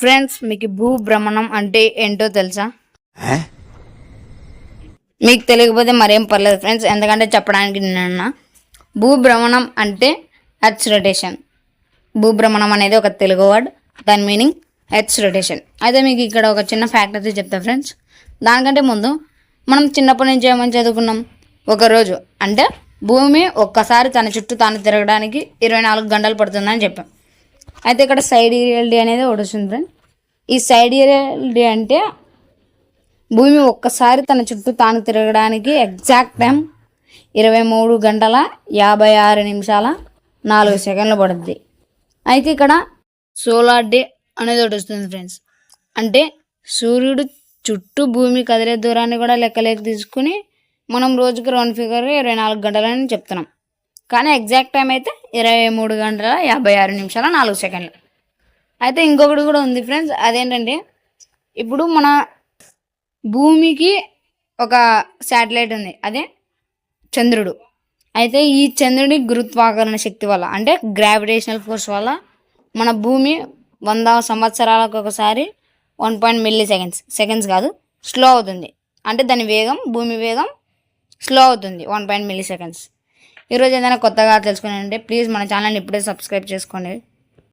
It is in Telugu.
ఫ్రెండ్స్, మీకు భూభ్రమణం అంటే ఏంటో తెలుసా? మీకు తెలియకపోతే మరేం పర్లేదు ఫ్రెండ్స్, ఎందుకంటే చెప్పడానికి నేనున్నా. భూభ్రమణం అంటే ఎర్త్ రొటేషన్. భూభ్రమణం అనేది ఒక తెలుగు వర్డ్, దాని మీనింగ్ ఎర్త్ రొటేషన్. అయితే మీకు ఇక్కడ ఒక చిన్న ఫ్యాక్ట్ అయితే చెప్తా ఫ్రెండ్స్. దానికంటే ముందు మనం చిన్నప్పటి నుంచి ఏమని చదువుకున్నాం? ఒకరోజు అంటే భూమి ఒక్కసారి తన చుట్టూ తాను తిరగడానికి 24 గంటలు పడుతుందని చెప్పాం. అయితే ఇక్కడ సైడీరియల్ డే అనేది ఒకటి వస్తుంది ఫ్రెండ్. ఈ సైడీరియల్ డే అంటే భూమి ఒక్కసారి తన చుట్టూ తాను తిరగడానికి ఎగ్జాక్ట్ టైం 23 గంటల 56 నిమిషాల 4 సెకండ్లు పడుద్ది. అయితే ఇక్కడ సోలార్ డే అనేది ఒకటి వస్తుంది ఫ్రెండ్స్. అంటే సూర్యుడు చుట్టూ భూమి కదిలే దూరాన్ని కూడా లెక్కలేక తీసుకుని మనం రోజుకి రౌండ్ ఫిగర్ 24 గంటలని చెప్తున్నాం. కానీ ఎగ్జాక్ట్ టైం అయితే 23 గంటల 56 నిమిషాల 4 సెకండ్లు. అయితే ఇంకొకటి కూడా ఉంది ఫ్రెండ్స్. అదేంటంటే ఇప్పుడు మన భూమికి ఒక శాటిలైట్ ఉంది, అదే చంద్రుడు. అయితే ఈ చంద్రుడి గురుత్వాకర్షణ శక్తి వల్ల అంటే గ్రావిటేషనల్ ఫోర్స్ వల్ల మన భూమి 100 సంవత్సరాలకు ఒకసారి 1 మిల్లీ సెకండ్స్ కాదు, స్లో అవుతుంది. అంటే దాని వేగం, భూమి వేగం స్లో అవుతుంది 1 మిల్లీ సెకండ్స్. ఈరోజు ఏదైనా కొత్తగా తెలుసుకున్నారంటే ప్లీజ్ మన ఛానల్ని ఇప్పుడే సబ్స్క్రైబ్ చేసుకోండి.